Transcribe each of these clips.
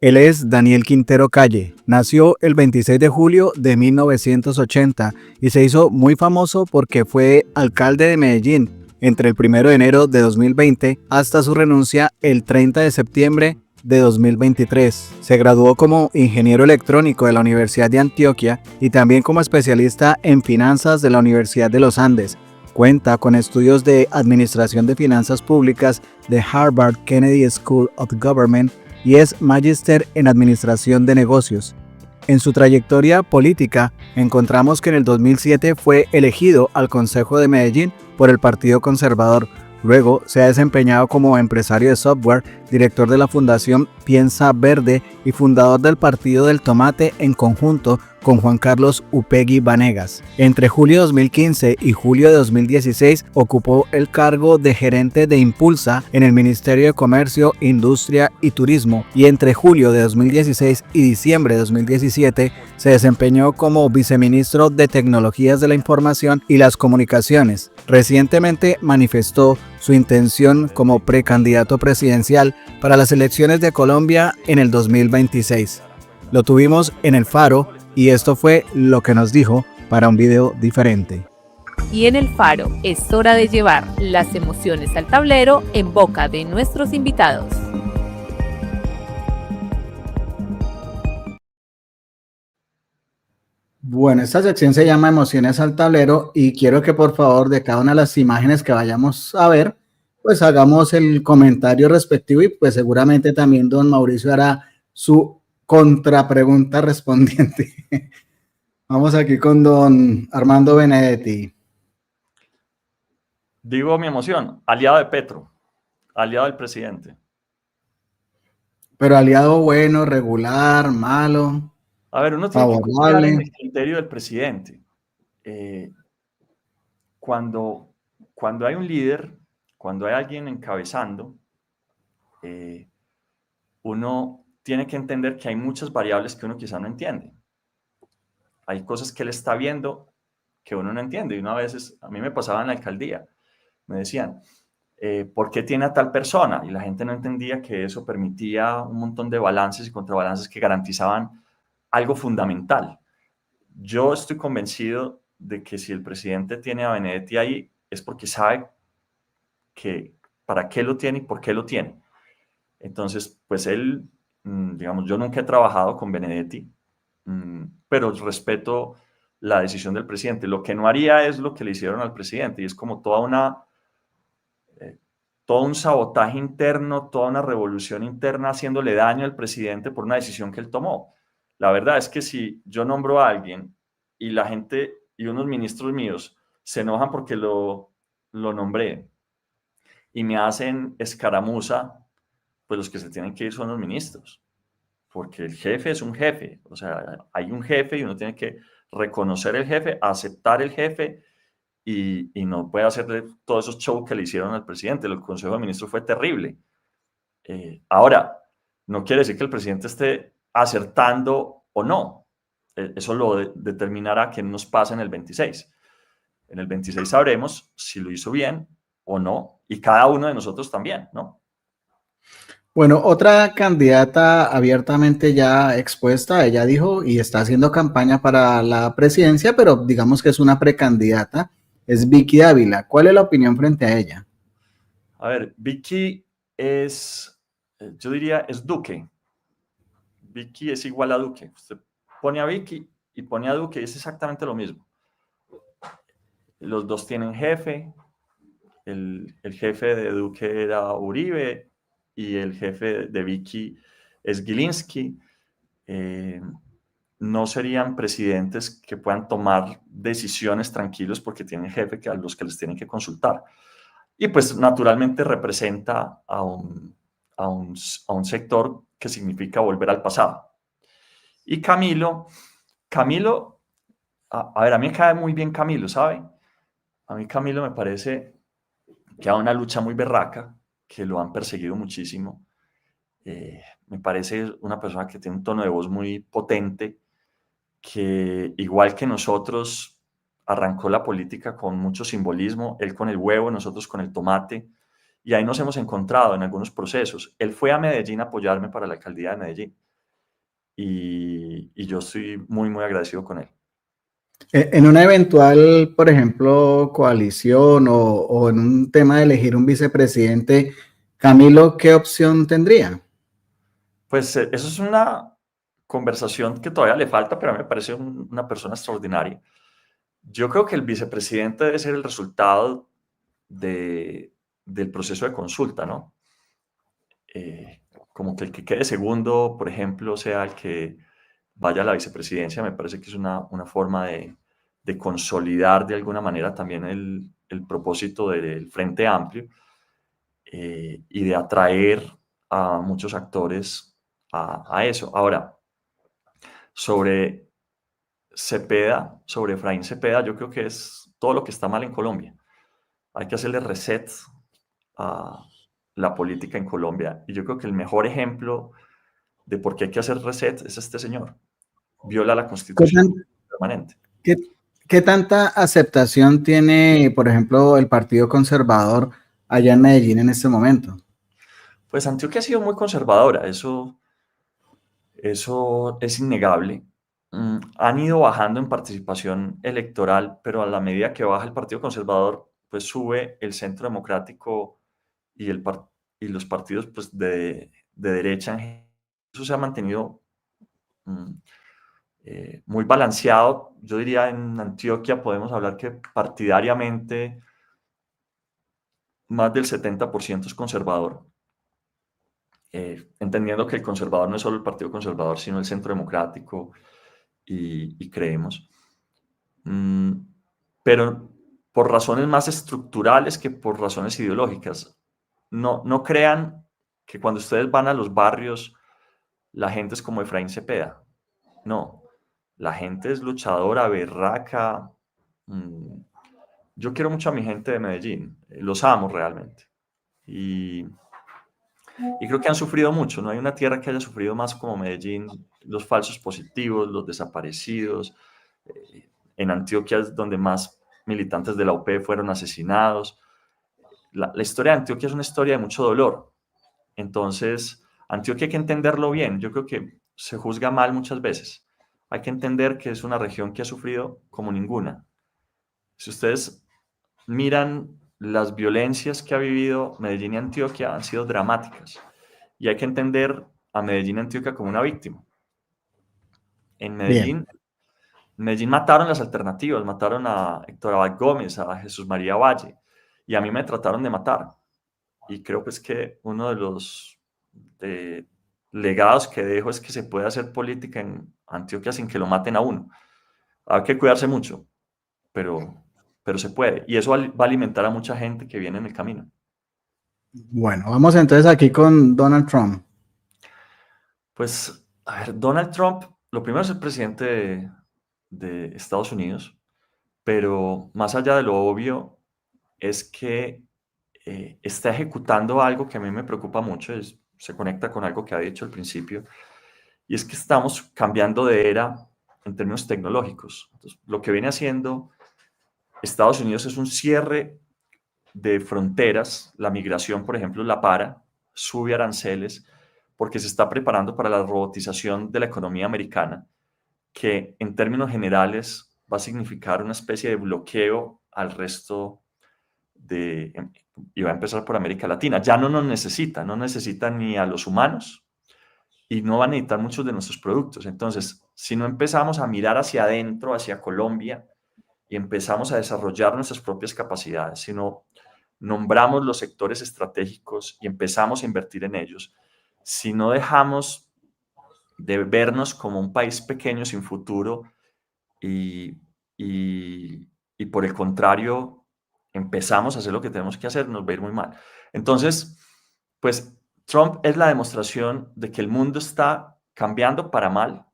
Él es Daniel Quintero Calle. Nació el 26 de julio de 1980 y se hizo muy famoso porque fue alcalde de Medellín entre el 1 de enero de 2020 hasta su renuncia el 30 de septiembre de 2023. Se graduó como ingeniero electrónico de la Universidad de Antioquia y también como especialista en finanzas de la Universidad de los Andes. Cuenta con estudios de Administración de Finanzas Públicas de Harvard Kennedy School of Government y es magíster en Administración de Negocios. En su trayectoria política, encontramos que en el 2007 fue elegido al Consejo de Medellín por el Partido Conservador. Luego se ha desempeñado como empresario de software, director de la Fundación Piensa Verde y fundador del Partido del Tomate en conjunto con Juan Carlos Upegui Vanegas. Entre julio de 2015 y julio de 2016 ocupó el cargo de gerente de Impulsa en el Ministerio de Comercio, Industria y Turismo y entre julio de 2016 y diciembre de 2017 se desempeñó como viceministro de Tecnologías de la Información y las Comunicaciones. Recientemente manifestó su intención como precandidato presidencial para las elecciones de Colombia en el 2026. Lo tuvimos en El Faro y esto fue lo que nos dijo para un video diferente. Y en El Faro es hora de llevar las emociones al tablero en boca de nuestros invitados. Bueno, esta sección se llama Emociones al Tablero y quiero que por favor de cada una de las imágenes que vayamos a ver, pues hagamos el comentario respectivo y pues seguramente también don Mauricio hará su contrapregunta respondiente. Vamos aquí con don Armando Benedetti. Digo mi emoción, aliado de Petro, aliado del presidente. Pero aliado bueno, regular, malo, A ver, uno tiene que confiar en favorable. el criterio del presidente. Cuando hay un líder, cuando hay alguien encabezando, uno tiene que entender que hay muchas variables que uno quizá no entiende. Hay cosas que él está viendo que uno no entiende. Y una vez, a mí me pasaba en la alcaldía, me decían, ¿por qué tiene a tal persona? Y la gente no entendía que eso permitía un montón de balances y contrabalances que garantizaban algo fundamental. Yo estoy convencido de que si el presidente tiene a Benedetti ahí es porque sabe que para qué lo tiene y por qué lo tiene. Entonces, pues él, digamos, yo nunca he trabajado con Benedetti, pero respeto la decisión del presidente. Lo que no haría es lo que le hicieron al presidente y es como todo un sabotaje interno, toda una revolución interna haciéndole daño al presidente por una decisión que él tomó. La verdad es que si yo nombro a alguien y la gente y unos ministros míos se enojan porque lo nombré y me hacen escaramuza, pues los que se tienen que ir son los ministros, porque el jefe es un jefe, o sea, hay un jefe y uno tiene que reconocer el jefe, aceptar el jefe y no puede hacerle todos esos shows que le hicieron al presidente. El Consejo de Ministros fue terrible. Ahora, no quiere decir que el presidente esté acertando o no. Eso lo determinará qué nos pasa en el 26. En el 26 sabremos si lo hizo bien o no, y cada uno de nosotros también, ¿no? Bueno, otra candidata abiertamente ya expuesta, ella dijo, y está haciendo campaña para la presidencia, pero digamos que es una precandidata, es Vicky Dávila. ¿Cuál es la opinión frente a ella? A ver, Vicky es, yo diría, es Duque. Vicky es igual a Duque. Usted pone a Vicky y pone a Duque y es exactamente lo mismo. Los dos tienen jefe. El jefe de Duque era Uribe y el jefe de Vicky es Gilinski. No serían presidentes que puedan tomar decisiones tranquilos porque tienen jefe a los que les tienen que consultar. Y pues naturalmente representa a un sector que significa volver al pasado. Y Camilo, a ver, a mí me cae muy bien Camilo, ¿sabe? A mí Camilo me parece que ha una lucha muy berraca, que lo han perseguido muchísimo. Me parece una persona que tiene un tono de voz muy potente, que igual que nosotros arrancó la política con mucho simbolismo, él con el huevo, nosotros con el tomate, y ahí nos hemos encontrado en algunos procesos. Él fue a Medellín a apoyarme para la alcaldía de Medellín. y yo estoy muy, muy agradecido con él. En una eventual, por ejemplo, coalición o en un tema de elegir un vicepresidente, Camilo, ¿qué opción tendría? Pues eso es una conversación que todavía le falta, pero a mí me parece una persona extraordinaria. Yo creo que el vicepresidente debe ser el resultado del proceso de consulta, ¿no? Como que el que quede segundo, por ejemplo, sea el que vaya a la vicepresidencia, me parece que es una forma de consolidar de alguna manera también el propósito del Frente Amplio, y de atraer a muchos actores a eso. Ahora, sobre Cepeda, sobre Efraín Cepeda, yo creo que es todo lo que está mal en Colombia. Hay que hacerle reset a la política en Colombia. Y yo creo que el mejor ejemplo de por qué hay que hacer reset es este señor. Viola la ¿Qué, Constitución tan- permanente. qué- qué tanta aceptación tiene, por ejemplo, el Partido Conservador allá en Medellín en este momento? Pues Antioquia ha sido muy conservadora, eso es innegable. Han ido bajando en participación electoral, pero a la medida que baja el Partido Conservador, pues sube el Centro Democrático y, y los partidos pues, de derecha. Eso se ha mantenido mm, muy balanceado. Yo diría en Antioquia podemos hablar que partidariamente más del 70% es conservador, entendiendo que el conservador no es solo el Partido Conservador, sino el Centro Democrático y Creemos. Mm, pero por razones más estructurales que por razones ideológicas. No crean que cuando ustedes van a los barrios, la gente es como Efraín Cepeda. No, la gente es luchadora, berraca. mm, Yo quiero mucho a mi gente de Medellín, los amo realmente. Y, y creo que han sufrido mucho, no hay una tierra que haya sufrido más como Medellín, los falsos positivos, los desaparecidos. En Antioquia es donde más militantes de la UP fueron asesinados. La historia de Antioquia es una historia de mucho dolor. Entonces, Antioquia hay que entenderlo bien. Yo creo que se juzga mal muchas veces. Hay que entender que es una región que ha sufrido como ninguna. Si ustedes miran las violencias que ha vivido Medellín y Antioquia, han sido dramáticas. Y hay que entender a Medellín y Antioquia como una víctima. En Bien. Medellín mataron las alternativas, mataron a Héctor Abad Gómez, a Jesús María Valle, y a mí me trataron de matar. Y creo pues que uno de los legados que dejo es que se puede hacer política en Antioquia sin que lo maten a uno. Hay que cuidarse mucho, pero, pero se puede. Y eso va a alimentar a mucha gente que viene en el camino. Bueno, vamos entonces aquí con Donald Trump. Pues, a ver, Donald Trump, lo primero es el presidente de Estados Unidos, pero más allá de lo obvio, es que está ejecutando algo que a mí me preocupa mucho, se conecta con algo que ha dicho al principio, y es que estamos cambiando de era en términos tecnológicos. Entonces, lo que viene haciendo Estados Unidos es un cierre de fronteras, la migración, por ejemplo, la para, sube aranceles, porque se está preparando para la robotización de la economía americana, que en términos generales va a significar una especie de bloqueo al resto y va a empezar por América Latina. Ya no nos necesita, no necesita ni a los humanos y no va a necesitar muchos de nuestros productos. Entonces, si no empezamos a mirar hacia adentro, hacia Colombia, y empezamos a desarrollar nuestras propias capacidades, si no nombramos los sectores estratégicos y empezamos a invertir en ellos, si no dejamos de vernos como un país pequeño sin futuro y, y por el contrario empezamos a hacer lo que tenemos que hacer, nos va a ir muy mal. Entonces, pues Trump es la demostración de que el mundo está cambiando para mal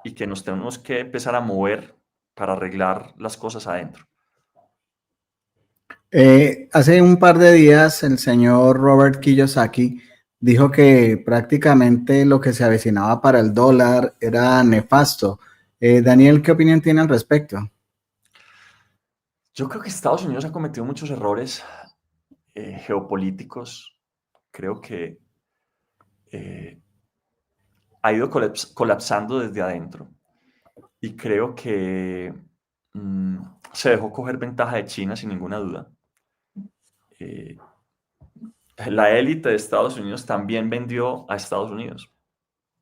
y que nos tenemos que empezar a mover para arreglar las cosas adentro. Hace un par de días el señor Robert Kiyosaki dijo que prácticamente lo que se avecinaba para el dólar era nefasto. Daniel, ¿qué opinión tiene al respecto? Yo creo que Estados Unidos ha cometido muchos errores geopolíticos. Creo que eh, ha ido colapsando desde adentro. Y creo que se dejó coger ventaja de China sin ninguna duda. La élite de Estados Unidos también vendió a Estados Unidos.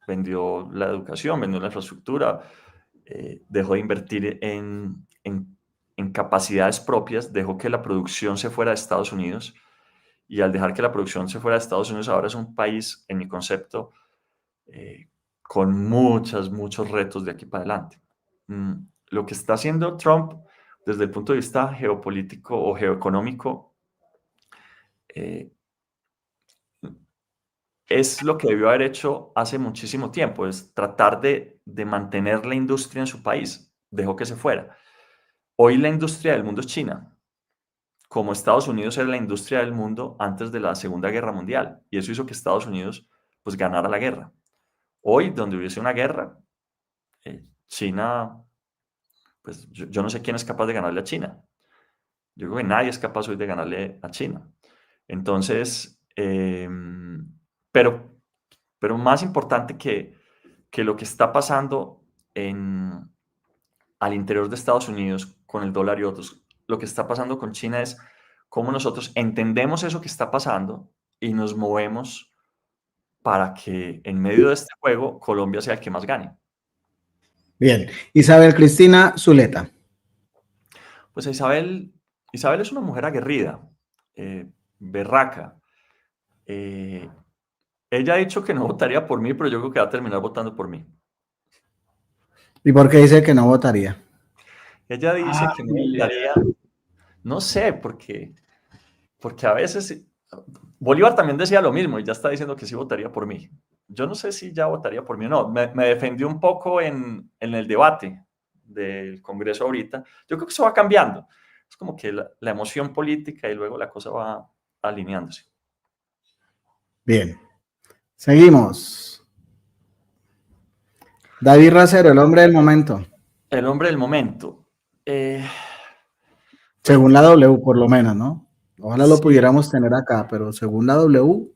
Vendió la educación, vendió la infraestructura, dejó de invertir en capacidades propias, dejó que la producción se fuera de Estados Unidos. Y al dejar que la producción se fuera de Estados Unidos, ahora es un país, en mi concepto, con muchos retos de aquí para adelante. Lo que está haciendo Trump desde el punto de vista geopolítico o geoeconómico es lo que debió haber hecho hace muchísimo tiempo, es tratar de mantener la industria en su país. Dejó que se fuera. Hoy la industria del mundo es China, como Estados Unidos era la industria del mundo antes de la Segunda Guerra Mundial, y eso hizo que Estados Unidos pues ganara la guerra. Hoy, donde hubiese una guerra, China, pues yo no sé quién es capaz de ganarle a China. Yo creo que nadie es capaz hoy de ganarle a China. Entonces, pero más importante que lo que está pasando al interior de Estados Unidos con el dólar y otros, lo que está pasando con China es cómo nosotros entendemos eso que está pasando y nos movemos para que en medio de este juego Colombia sea el que más gane. Bien. Isabel Cristina Zuleta. Pues Isabel es una mujer aguerrida, berraca. Ella ha dicho que no votaría por mí, pero yo creo que va a terminar votando por mí. ¿Y por qué dice que no votaría? Ella dice que no votaría, no sé, porque a veces Bolívar también decía lo mismo y ya está diciendo que sí votaría por mí. Yo no sé si ya votaría por mí o no. Me defendió un poco en el debate del Congreso ahorita. Yo creo que eso va cambiando. Es como que la emoción política y luego la cosa va alineándose. Bien. Seguimos. David Racero, el hombre del momento. El hombre del momento. Según la W, por lo menos, ¿no? Ojalá lo pudiéramos tener acá, pero según la W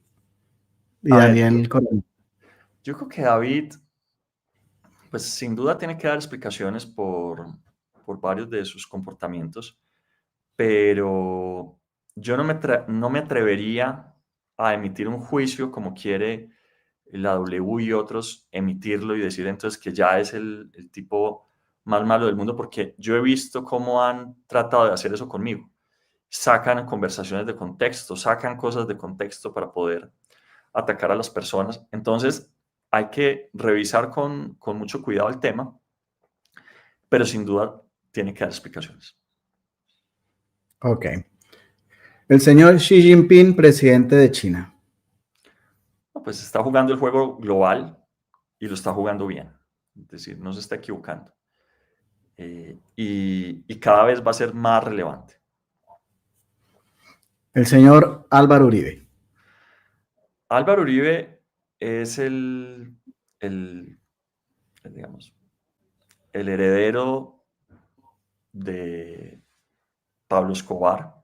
y Daniel Coronel. Yo creo que David, pues sin duda tiene que dar explicaciones por varios de sus comportamientos, pero yo no me atrevería a emitir un juicio como quiere la W y otros emitirlo y decir entonces que ya es el tipo más malo del mundo, porque yo he visto cómo han tratado de hacer eso conmigo. Sacan conversaciones de contexto, sacan cosas de contexto para poder atacar a las personas. Entonces hay que revisar con mucho cuidado el tema, pero sin duda tiene que dar explicaciones. Ok. El señor Xi Jinping, presidente de China. Pues está jugando el juego global y lo está jugando bien. Es decir, no se está equivocando. Y cada vez va a ser más relevante. El señor Álvaro Uribe. Álvaro Uribe es digamos, el heredero de Pablo Escobar.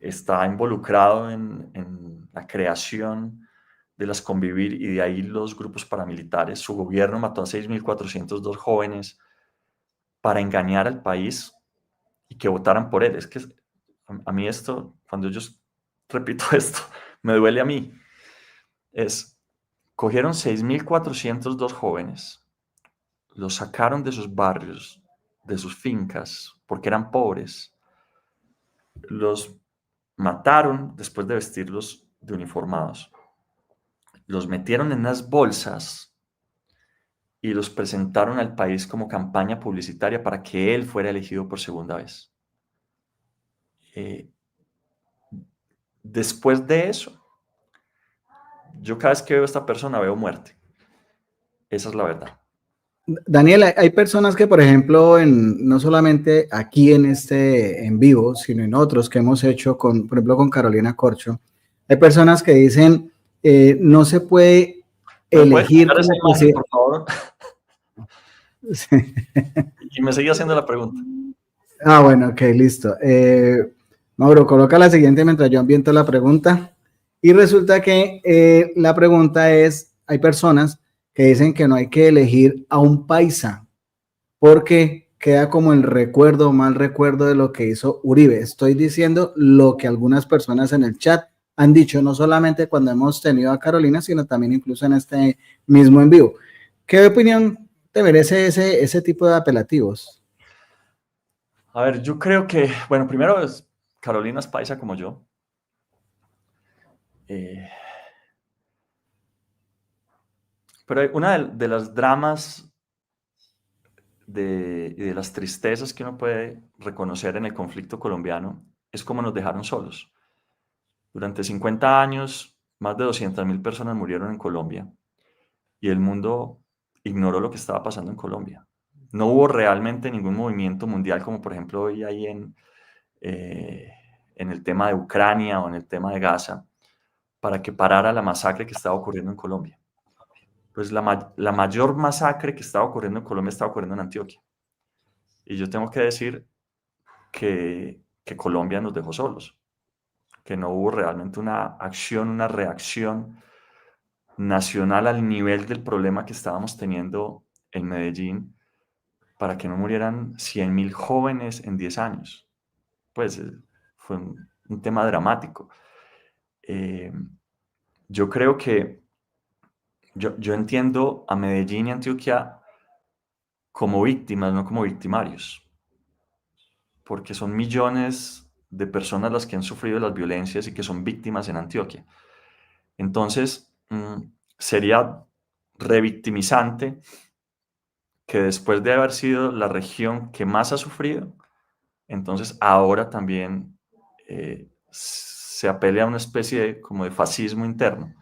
Está involucrado en la creación de las Convivir y de ahí los grupos paramilitares. Su gobierno mató a 6.402 jóvenes para engañar al país y que votaran por él. Es que a mí esto, cuando yo repito esto, me duele a mí. Cogieron 6.402 jóvenes, los sacaron de sus barrios, de sus fincas, porque eran pobres. Los mataron después de vestirlos de uniformados. Los metieron en unas bolsas y los presentaron al país como campaña publicitaria para que él fuera elegido por segunda vez. Después de eso, yo cada vez que veo a esta persona veo muerte. Esa es la verdad. Daniel, hay personas que, por ejemplo, no solamente aquí en vivo, sino en otros que hemos hecho, por ejemplo, con Carolina Corcho, hay personas que dicen, no se puede elegir como imagen, por favor. Sí. Y me sigue haciendo la pregunta. Bueno, ok, listo. Mauro, coloca la siguiente mientras yo ambiento la pregunta. Y resulta que la pregunta es, hay personas que dicen que no hay que elegir a un paisa porque queda como el recuerdo, mal recuerdo de lo que hizo Uribe. Estoy diciendo lo que algunas personas en el chat han dicho, no solamente cuando hemos tenido a Carolina, sino también incluso en este mismo en vivo. ¿Qué opinión te merece ese tipo de apelativos? A ver, yo creo que, bueno, primero Carolina es paisa como yo. Pero una de las dramas y de las tristezas que uno puede reconocer en el conflicto colombiano es cómo nos dejaron solos. Durante 50 años, más de 200.000 personas murieron en Colombia y el mundo ignoró lo que estaba pasando en Colombia. No hubo realmente ningún movimiento mundial como por ejemplo hoy hay en el tema de Ucrania o en el tema de Gaza para que parara la masacre que estaba ocurriendo en Colombia. Pues la mayor masacre que estaba ocurriendo en Colombia estaba ocurriendo en Antioquia. Y yo tengo que decir que Colombia nos dejó solos, que no hubo realmente una acción, una reacción nacional al nivel del problema que estábamos teniendo en Medellín para que no murieran 100.000 jóvenes en 10 años. Pues fue un tema dramático. Yo creo que yo entiendo a Medellín y Antioquia como víctimas, no como victimarios, porque son millones de personas las que han sufrido las violencias y que son víctimas en Antioquia. Entonces, sería revictimizante que después de haber sido la región que más ha sufrido, entonces ahora también se apele a una especie como de fascismo interno.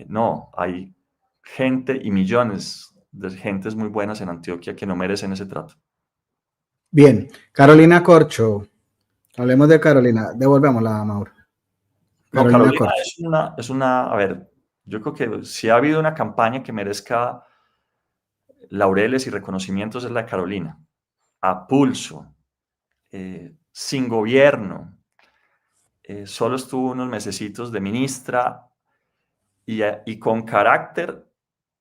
No, hay gente y millones de gentes muy buenas en Antioquia que no merecen ese trato. Bien, Carolina Corcho. Hablemos de Carolina. Devolvámosla, Mauro. No, Carolina Carolina Corcho. a ver, yo creo que si ha habido una campaña que merezca laureles y reconocimientos es la de Carolina. A pulso, sin gobierno, solo estuvo unos mesecitos de ministra y con carácter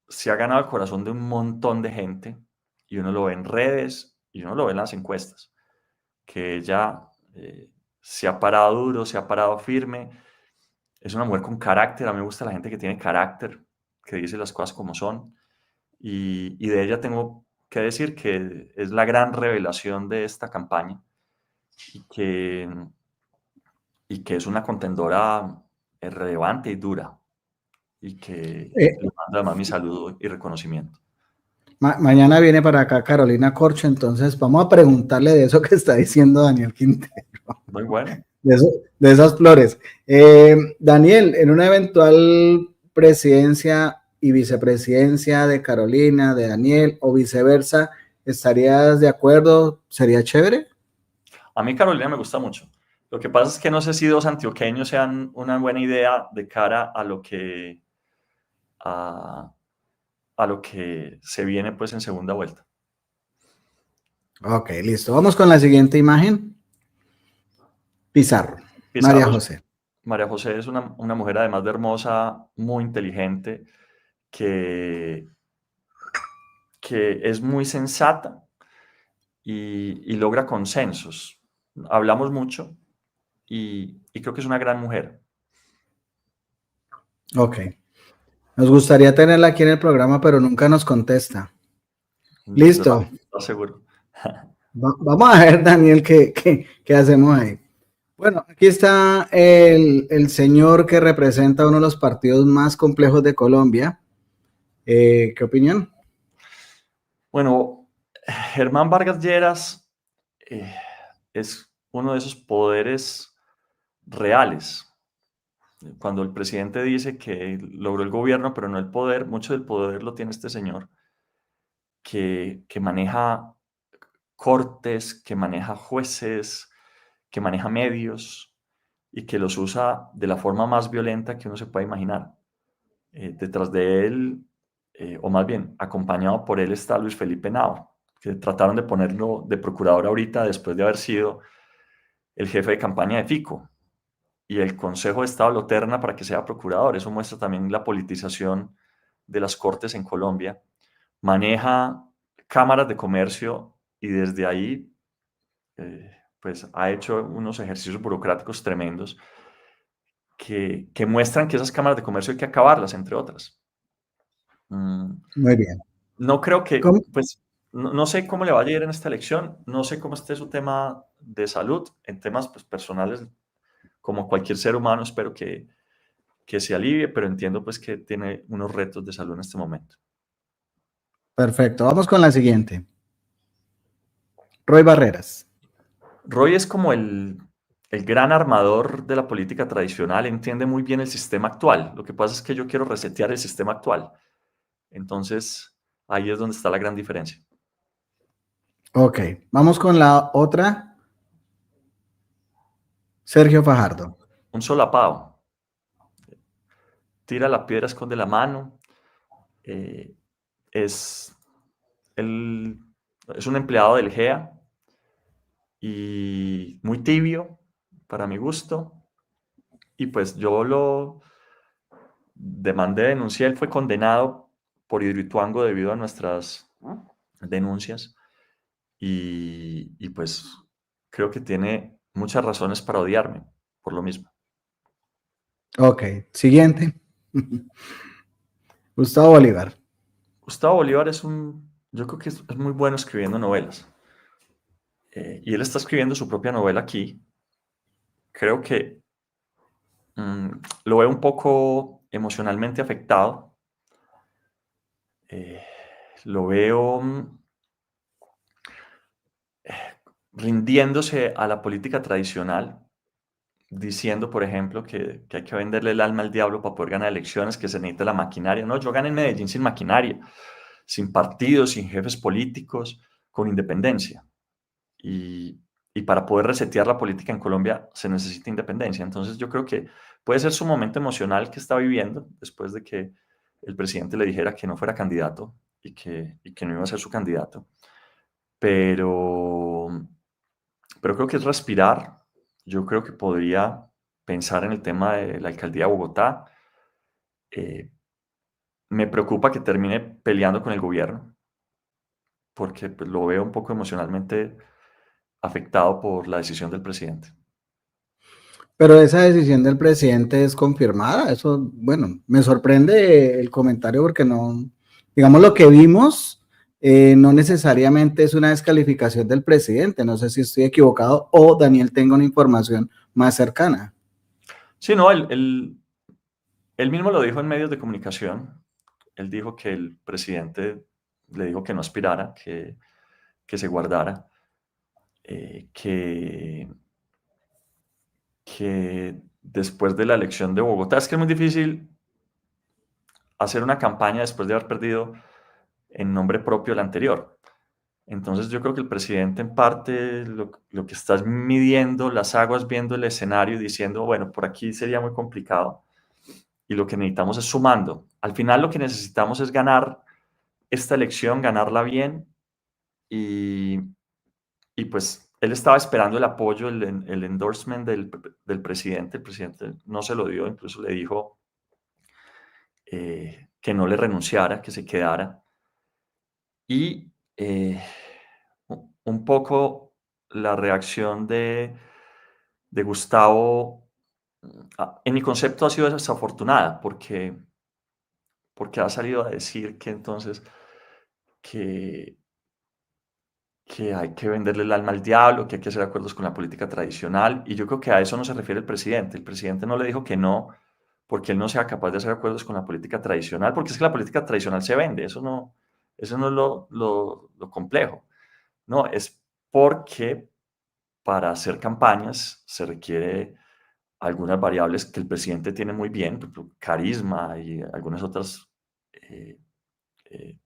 se ha ganado el corazón de un montón de gente y uno lo ve en redes y uno lo ve en las encuestas, que ella se ha parado duro, se ha parado firme. Es una mujer con carácter, a mí me gusta la gente que tiene carácter, que dice las cosas como son. Y de ella tengo que decir que es la gran revelación de esta campaña y que es una contendora relevante y dura y que le mando además mi saludo y reconocimiento. Mañana viene para acá Carolina Corcho, entonces vamos a preguntarle de eso que está diciendo Daniel Quintero. Muy bueno. De esas flores. Daniel, en una eventual presidencia y vicepresidencia de Carolina, de Daniel o viceversa, ¿estarías de acuerdo? ¿Sería chévere? A mí Carolina me gusta mucho. Lo que pasa es que no sé si dos antioqueños sean una buena idea de cara a lo que se viene pues en segunda vuelta. Ok, listo. Vamos con la siguiente imagen. Pizarro. María José. María José es una mujer además de hermosa, muy inteligente, que es muy sensata y logra consensos. Hablamos mucho y creo que es una gran mujer. Ok. Nos gustaría tenerla aquí en el programa, pero nunca nos contesta. Listo. Estoy seguro. Vamos a ver, Daniel, qué hacemos ahí. Bueno, aquí está el señor que representa uno de los partidos más complejos de Colombia. ¿Qué opinión? Bueno, Germán Vargas Lleras es uno de esos poderes reales. Cuando el presidente dice que logró el gobierno, pero no el poder, mucho del poder lo tiene este señor, que maneja cortes, que maneja jueces, que maneja medios y que los usa de la forma más violenta que uno se puede imaginar. Detrás de él, o más bien acompañado por él, está Luis Felipe Nava, que trataron de ponerlo de procurador ahorita después de haber sido el jefe de campaña de Fico. Y el Consejo de Estado lo terna para que sea procurador. Eso muestra también la politización de las Cortes en Colombia, maneja cámaras de comercio y desde ahí pues ha hecho unos ejercicios burocráticos tremendos que muestran que esas cámaras de comercio hay que acabarlas, entre otras. Muy bien. No creo que, ¿Cómo? pues, no sé cómo le vaya a ir en esta elección, no sé cómo esté su tema de salud, en temas pues, personales, como cualquier ser humano, espero que se alivie, pero entiendo pues que tiene unos retos de salud en este momento. Perfecto. Vamos con la siguiente. Roy Barreras. Roy es como el gran armador de la política tradicional, entiende muy bien el sistema actual. Lo que pasa es que yo quiero resetear el sistema actual. Entonces, ahí es donde está la gran diferencia. Ok. Vamos con la otra. Sergio Fajardo. Un solapado. Tira la piedra, esconde la mano. Eh, es, es un empleado del GEA y muy tibio, para mi gusto. Y pues yo lo demandé, denuncié, él fue condenado por Hidroituango debido a nuestras denuncias y pues creo que tiene muchas razones para odiarme por lo mismo. Ok. Siguiente. Gustavo Bolívar. Gustavo Bolívar yo creo que es muy bueno escribiendo novelas. Y él está escribiendo su propia novela aquí. Creo que lo veo un poco emocionalmente afectado. Eh, lo veo rindiéndose a la política tradicional, diciendo, por ejemplo, que hay que venderle el alma al diablo para poder ganar elecciones, que se necesita la maquinaria. No, yo gané en Medellín sin maquinaria, sin partidos, sin jefes políticos, con independencia. Y para poder resetear la política en Colombia se necesita independencia. Entonces yo creo que puede ser su momento emocional que está viviendo después de que el presidente le dijera que no fuera candidato y que no iba a ser su candidato. Pero, pero creo que es respirar. Yo creo que podría pensar en el tema de la alcaldía de Bogotá. Eh, Me preocupa que termine peleando con el gobierno, porque pues, lo veo un poco emocionalmente afectado por la decisión del presidente. Pero esa decisión del presidente es confirmada. Eso, bueno, me sorprende el comentario porque no, digamos, lo que vimos no necesariamente es una descalificación del presidente. No sé si estoy equivocado o Daniel tenga una información más cercana. Sí, no, él mismo lo dijo en medios de comunicación. Él dijo que el presidente le dijo que no aspirara, que se guardara, que después de la elección de Bogotá, es que es muy difícil hacer una campaña después de haber perdido en nombre propio la anterior. Entonces yo creo que el presidente en parte lo que está es midiendo las aguas, viendo el escenario y diciendo, bueno, por aquí sería muy complicado y lo que necesitamos es sumando. Al final lo que necesitamos es ganar esta elección, ganarla bien y, y pues él estaba esperando el apoyo, el endorsement del presidente. El presidente no se lo dio, incluso le dijo que no le renunciara, que se quedara. Y un poco la reacción de Gustavo, en mi concepto ha sido desafortunada, porque ha salido a decir que entonces que, que hay que venderle el alma al diablo, que hay que hacer acuerdos con la política tradicional, y yo creo que a eso no se refiere el presidente. El presidente no le dijo que no, porque él no sea capaz de hacer acuerdos con la política tradicional, porque es que la política tradicional se vende, eso no es lo complejo. No, es porque para hacer campañas se requiere algunas variables que el presidente tiene muy bien, por ejemplo, carisma y algunas otras eh, eh,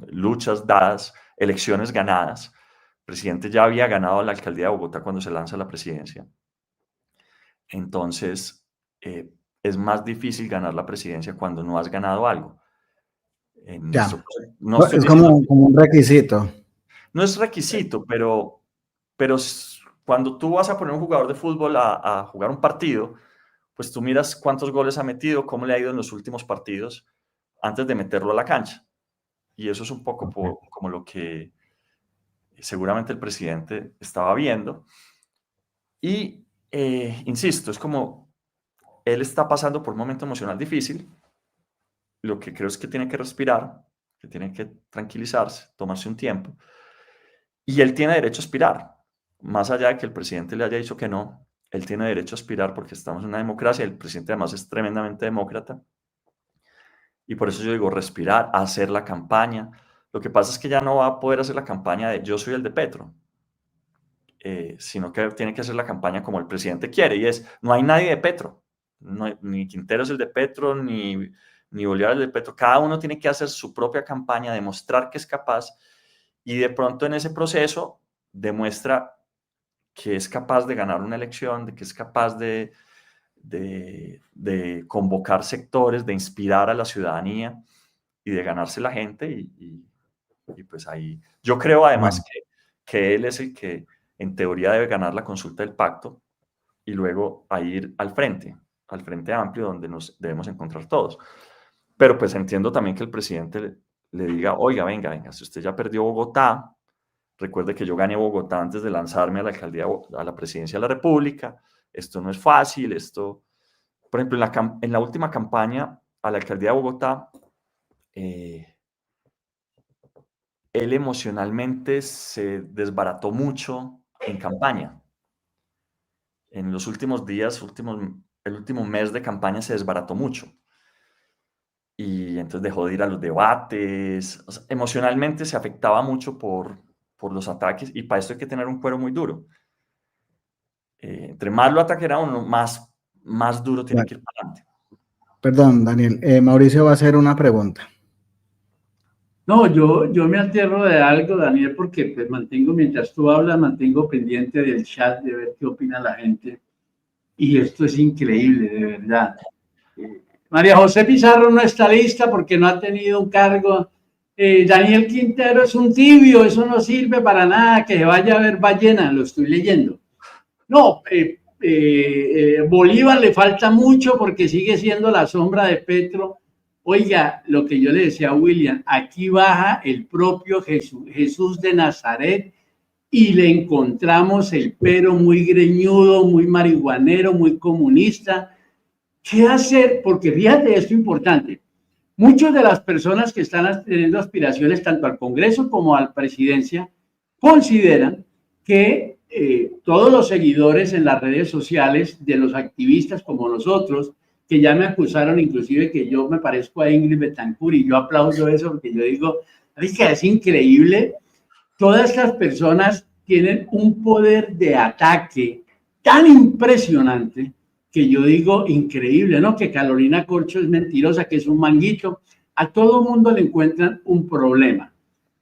luchas dadas, elecciones ganadas. El presidente ya había ganado la alcaldía de Bogotá cuando se lanza la presidencia. Entonces, es más difícil ganar la presidencia cuando no has ganado algo. En nuestro Ya, caso, no estoy es diciendo como un requisito. no es requisito, pero cuando tú vas a poner un jugador de fútbol a jugar un partido, pues tú miras cuántos goles ha metido, cómo le ha ido en los últimos partidos, antes de meterlo a la cancha. Y eso es un poco como lo que seguramente el presidente estaba viendo. Y, insisto, es como él está pasando por un momento emocional difícil. Lo que creo es que tiene que respirar, que tiene que tranquilizarse, tomarse un tiempo. Y él tiene derecho a aspirar. Más allá de que el presidente le haya dicho que no, él tiene derecho a aspirar porque estamos en una democracia. El presidente además es tremendamente demócrata. Y por eso yo digo, respirar, hacer la campaña. Lo que pasa es que ya no va a poder hacer la campaña de yo soy el de Petro, sino que tiene que hacer la campaña como el presidente quiere. Y es, no hay nadie de Petro. No hay, ni Quintero es el de Petro, ni Bolívar es el de Petro. Cada uno tiene que hacer su propia campaña, demostrar que es capaz. Y de pronto en ese proceso demuestra que es capaz de ganar una elección, de que es capaz de convocar sectores, de inspirar a la ciudadanía y de ganarse la gente. Y pues ahí, yo creo además Bueno, que él es el que en teoría debe ganar la consulta del pacto y luego a ir al Frente Amplio, donde nos debemos encontrar todos. Pero pues entiendo también que el presidente le diga, oiga, venga, si usted ya perdió Bogotá, recuerde que yo gané Bogotá antes de lanzarme a la alcaldía, a la presidencia de la República. Esto no es fácil. Esto, por ejemplo, en la última campaña a la alcaldía de Bogotá, él emocionalmente se desbarató mucho en campaña. En los últimos días, el último mes de campaña se desbarató mucho. Y entonces dejó de ir a los debates. O sea, emocionalmente se afectaba mucho por los ataques, y para esto hay que tener un cuero muy duro. Entre más lo ataquen a uno, más duro tiene bueno, que ir para adelante. perdón, Daniel. Mauricio va a hacer una pregunta. No, yo me aterro de algo, Daniel, porque pues mientras tú hablas, mantengo pendiente del chat de ver qué opina la gente. Y esto es increíble, de verdad. María José Pizarro no está lista porque no ha tenido un cargo. Daniel Quintero es un tibio, eso no sirve para nada, que se vaya a ver ballena, lo estoy leyendo. No, Bolívar le falta mucho porque sigue siendo la sombra de Petro. Oiga, lo que yo le decía a William, aquí baja el propio Jesús de Nazaret y le encontramos el pero muy greñudo, muy marihuanero, muy comunista. ¿Qué hacer? Porque fíjate, esto es importante. Muchas de las personas que están teniendo aspiraciones tanto al Congreso como a la presidencia consideran que todos los seguidores en las redes sociales de los activistas como nosotros, que ya me acusaron inclusive que yo me parezco a Ingrid Betancourt, y yo aplaudo eso porque yo digo, es increíble, todas estas personas tienen un poder de ataque tan impresionante que yo digo increíble, ¿no? Que Carolina Corcho es mentirosa, que es un manguito. A todo mundo le encuentran un problema.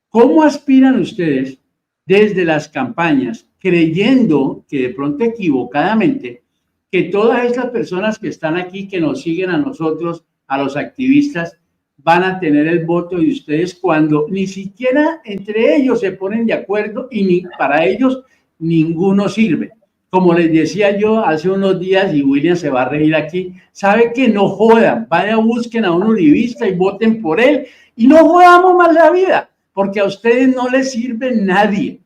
¿Cómo aspiran ustedes desde las campañas, creyendo que de pronto equivocadamente, que todas estas personas que están aquí, que nos siguen a nosotros, a los activistas, van a tener el voto de ustedes cuando ni siquiera entre ellos se ponen de acuerdo y ni para ellos ninguno sirve? Como les decía yo hace unos días, y William se va a reír aquí, sabe que no jodan, vaya, busquen a un uribista y voten por él y no jodamos más la vida, porque a ustedes no les sirve nadie.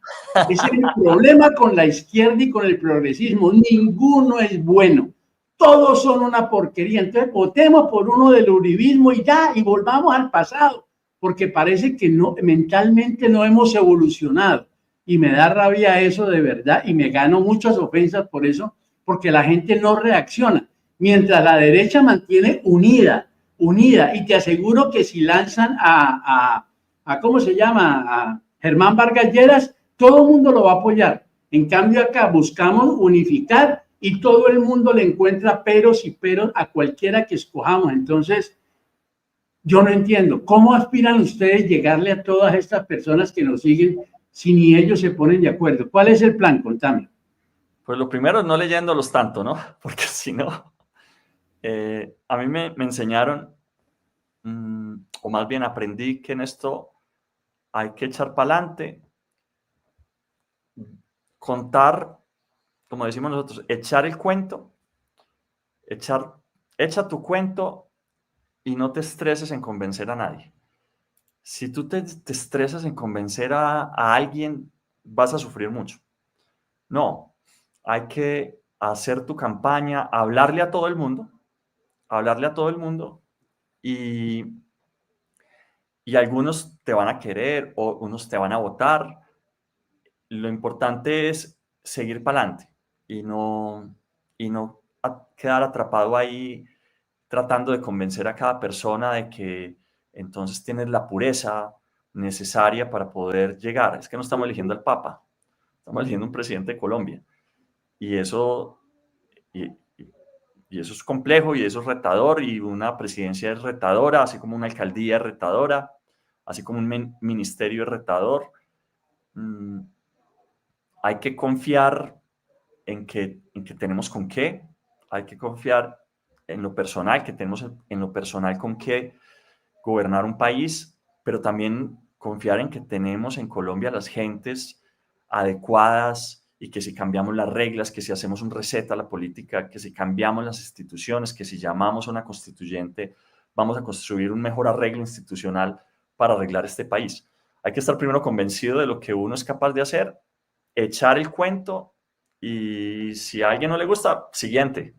Ese es el problema con la izquierda y con el progresismo, ninguno es bueno. Todos son una porquería. Entonces votemos por uno del uribismo y ya, y volvamos al pasado, porque parece que no, mentalmente no hemos evolucionado. Y me da rabia eso de verdad, y me gano muchas ofensas por eso, porque la gente no reacciona. Mientras la derecha mantiene unida, y te aseguro que si lanzan a ¿cómo se llama? A Germán Vargas Lleras, todo el mundo lo va a apoyar. En cambio acá buscamos unificar y todo el mundo le encuentra peros y peros a cualquiera que escojamos. Entonces, yo no entiendo, ¿cómo aspiran ustedes llegarle a todas estas personas que nos siguen si ni ellos se ponen de acuerdo? ¿Cuál es el plan? Contame. Pues lo primero es no leyéndolos tanto, ¿no? Porque si no, a mí me enseñaron, o más bien aprendí que en esto hay que echar para adelante, contar, como decimos nosotros, echar el cuento, echa tu cuento y no te estreses en convencer a nadie. Si tú te estresas en convencer a alguien, vas a sufrir mucho. No, hay que hacer tu campaña, hablarle a todo el mundo y, y algunos te van a querer o unos te van a votar. Lo importante es seguir para adelante y no quedar atrapado ahí tratando de convencer a cada persona de que entonces tienes la pureza necesaria para poder llegar. Es que no estamos eligiendo al Papa, estamos eligiendo un presidente de Colombia. Y eso, y, y eso es complejo y eso es retador y una presidencia es retadora, así como una alcaldía es retadora, así como un ministerio es retador. Hay que confiar en que tenemos con qué, hay que confiar en lo personal, que tenemos en lo personal con qué gobernar un país, pero también confiar en que tenemos en Colombia las gentes adecuadas y que si cambiamos las reglas, que si hacemos un reset a la política, que si cambiamos las instituciones, que si llamamos a una constituyente, vamos a construir un mejor arreglo institucional para arreglar este país. Hay que estar primero convencido de lo que uno es capaz de hacer, echar el cuento y si a alguien no le gusta, siguiente,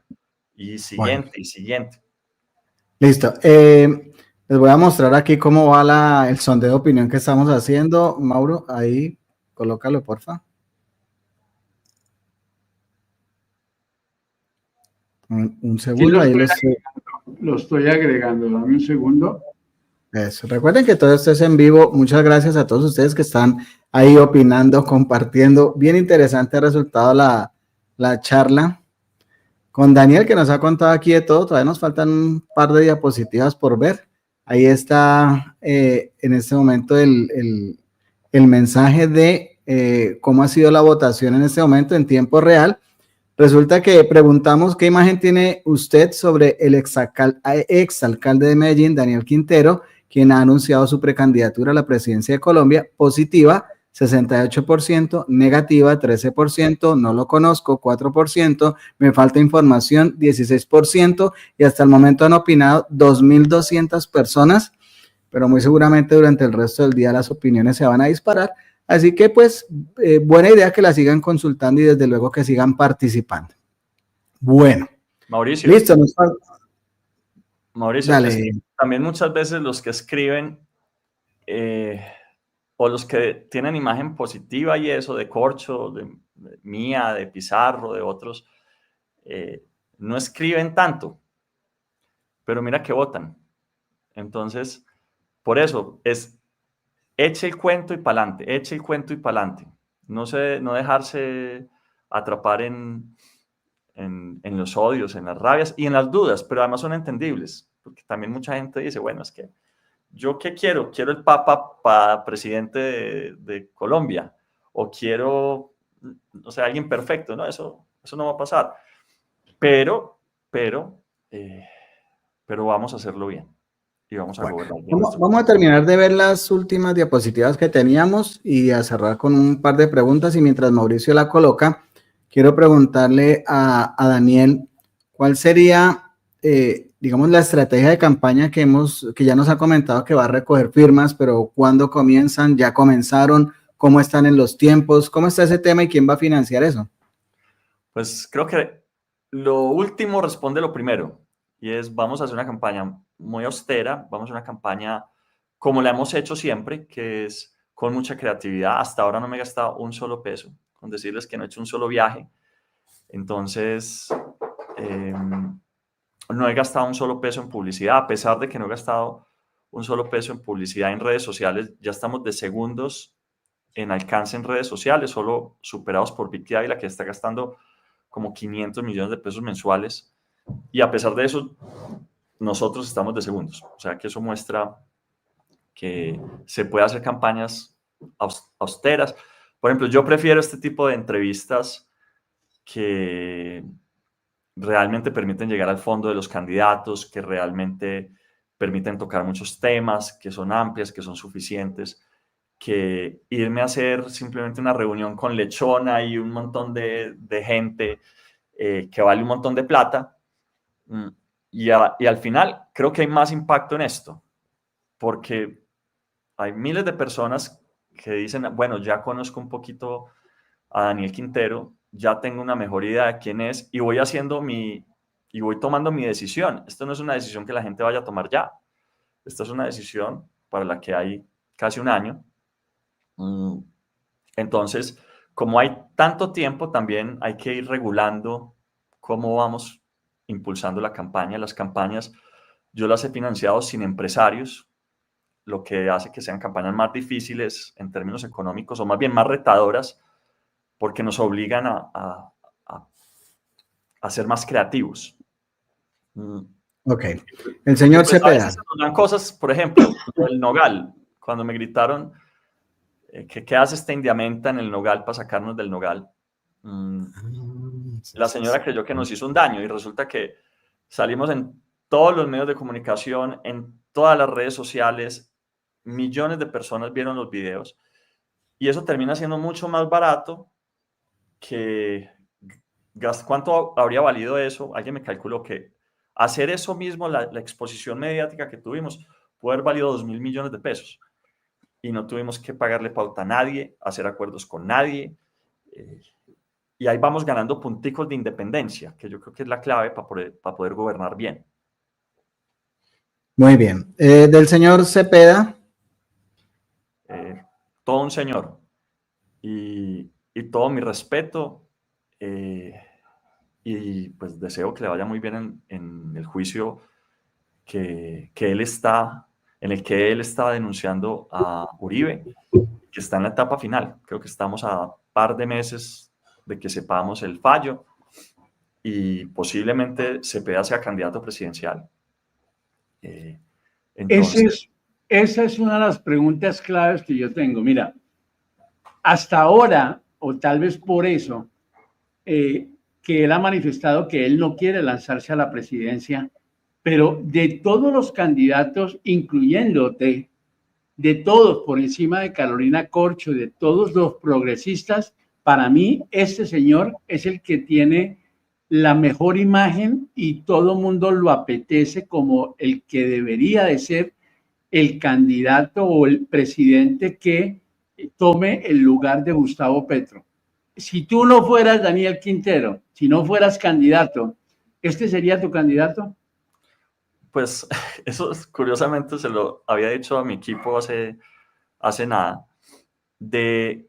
y siguiente, Bueno, y siguiente. listo. Les voy a mostrar aquí cómo va el sondeo de opinión que estamos haciendo. Mauro, ahí, colócalo, porfa. Un Sí, segundo, ahí lo estoy. lo estoy agregando. Dame un segundo. Eso. Recuerden que todo esto es en vivo. Muchas gracias a todos ustedes que están ahí opinando, compartiendo. Bien interesante ha resultado la charla con Daniel, que nos ha contado aquí de todo. Todavía nos faltan un par de diapositivas por ver. Ahí está en este momento el mensaje de cómo ha sido la votación en este momento en tiempo real. Resulta que preguntamos qué imagen tiene usted sobre el exalcalde de Medellín, Daniel Quintero, quien ha anunciado su precandidatura a la presidencia de Colombia. Positiva, 68%, negativa, 13%, no lo conozco, 4%, me falta información, 16%, y hasta el momento han opinado 2.200 personas, pero muy seguramente durante el resto del día las opiniones se van a disparar. Así que, pues, buena idea que la sigan consultando y desde luego que sigan participando. Bueno, Mauricio. listo. Mauricio, Dale. también muchas veces los que escriben o los que tienen imagen positiva y eso de Corcho, de mía, de Pizarro, de otros, no escriben tanto, pero mira que votan. Entonces, por eso es eche el cuento y pa'lante, eche el cuento y pa'lante. No dejarse atrapar en los odios, en las rabias y en las dudas, pero además son entendibles, porque también mucha gente dice, bueno, es que ¿yo qué quiero? ¿Quiero el Papa para presidente de Colombia? ¿O quiero, o sea, alguien perfecto? No, eso no va a pasar. Pero vamos a hacerlo bien y vamos a gobernar bien. Vamos a terminar de ver las últimas diapositivas que teníamos y a cerrar con un par de preguntas. Y mientras Mauricio la coloca, quiero preguntarle a Daniel, ¿cuál sería, digamos, la estrategia de campaña que ya nos ha comentado que va a recoger firmas, pero cuándo comienzan? ¿Ya comenzaron? ¿Cómo están en los tiempos? ¿Cómo está ese tema y quién va a financiar eso? Pues creo que lo último responde lo primero y es vamos a hacer una campaña muy austera, vamos a hacer una campaña como la hemos hecho siempre, que es con mucha creatividad. Hasta ahora no me he gastado un solo peso, con decirles que no he hecho un solo viaje. Entonces, no he gastado un solo peso en publicidad, a pesar de que no he gastado un solo peso en publicidad en redes sociales. Ya estamos de segundos en alcance en redes sociales, solo superados por Vicky Ávila, que está gastando como 500 millones de pesos mensuales. Y a pesar de eso, nosotros estamos de segundos. O sea que eso muestra que se puede hacer campañas austeras. Por ejemplo, yo prefiero este tipo de entrevistas que realmente permiten llegar al fondo de los candidatos, que realmente permiten tocar muchos temas, que son amplias, que son suficientes, que irme a hacer simplemente una reunión con Lechona y un montón de gente que vale un montón de plata. Y al final creo que hay más impacto en esto, porque hay miles de personas que dicen, bueno, ya conozco un poquito a Daniel Quintero, ya tengo una mejor idea de quién es y voy tomando mi decisión. Esto no es una decisión que la gente vaya a tomar ya. Esta es una decisión para la que hay casi un año. Entonces, como hay tanto tiempo, también hay que ir regulando cómo vamos impulsando la campaña. Las campañas yo las he financiado sin empresarios, lo que hace que sean campañas más difíciles en términos económicos o más bien más retadoras, porque nos obligan a ser más creativos. Ok. El señor pues, a Cepeda. veces nos dan cosas, por ejemplo, el nogal, cuando me gritaron ¿qué hace esta indiamenta en el nogal para sacarnos del nogal? La señora creyó que nos hizo un daño y resulta que salimos en todos los medios de comunicación, en todas las redes sociales, millones de personas vieron los videos y eso termina siendo mucho más barato que... ¿Cuánto habría valido eso? Alguien me calculó que hacer eso mismo, la exposición mediática que tuvimos, puede haber valido 2.000 millones de pesos. Y no tuvimos que pagarle pauta a nadie, hacer acuerdos con nadie. Y ahí vamos ganando punticos de independencia, que yo creo que es la clave para poder gobernar bien. Muy bien. Del señor Cepeda. Todo un señor. Y todo mi respeto. Y pues deseo que le vaya muy bien en el juicio en el que él está denunciando a Uribe, que está en la etapa final. Creo que estamos a par de meses de que sepamos el fallo y posiblemente Cepeda sea candidato presidencial. Entonces, esa es una de las preguntas claves que yo tengo. Mira, hasta ahora, o tal vez por eso, que él ha manifestado que él no quiere lanzarse a la presidencia, pero de todos los candidatos, incluyéndote, de todos por encima de Carolina Corcho, de todos los progresistas, para mí este señor es el que tiene la mejor imagen y todo mundo lo apetece como el que debería de ser el candidato o el presidente que tome el lugar de Gustavo Petro. Si tú no fueras Daniel Quintero, si no fueras candidato, ¿este sería tu candidato? Pues eso curiosamente se lo había dicho a mi equipo hace nada. De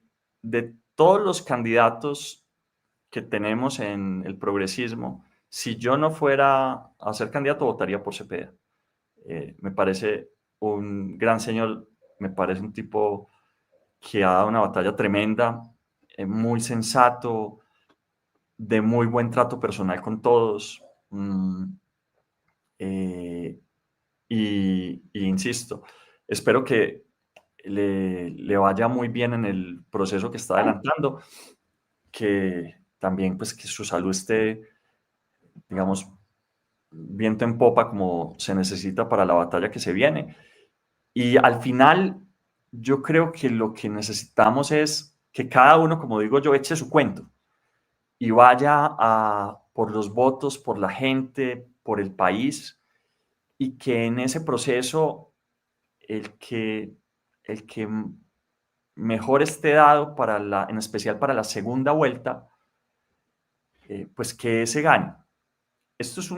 todos los candidatos que tenemos en el progresismo, si yo no fuera a ser candidato, votaría por Cepeda. Me parece un gran señor, me parece un tipo que ha dado una batalla tremenda, muy sensato, de muy buen trato personal con todos. Y insisto, espero que le vaya muy bien en el proceso que está adelantando, que también pues que su salud esté, digamos, viento en popa como se necesita para la batalla que se viene. Y al final, yo creo que lo que necesitamos es que cada uno, como digo yo, eche su cuento y vaya por los votos, por la gente, por el país, y que en ese proceso el que mejor esté dado en especial para la segunda vuelta, pues que ese gane. Esto es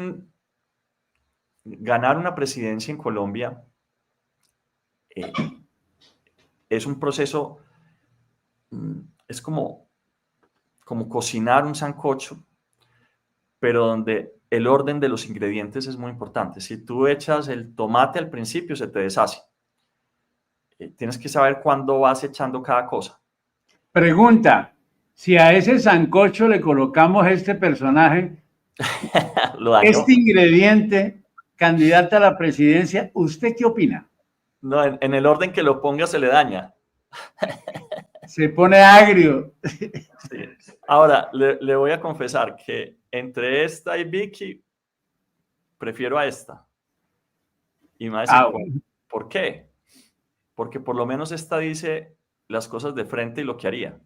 ganar una presidencia en Colombia es un proceso, es como cocinar un sancocho, pero donde el orden de los ingredientes es muy importante. Si tú echas el tomate al principio, se te deshace. Tienes que saber cuándo vas echando cada cosa. Pregunta, si a ese sancocho le colocamos este personaje, este ingrediente, candidata a la presidencia, ¿usted qué opina? No, en el orden que lo ponga se le daña. Se pone agrio. Sí. Ahora, le voy a confesar que entre esta y Vicky, prefiero a esta. Y me va a decir, Bueno. ¿por qué? Porque por lo menos esta dice las cosas de frente y lo que haría.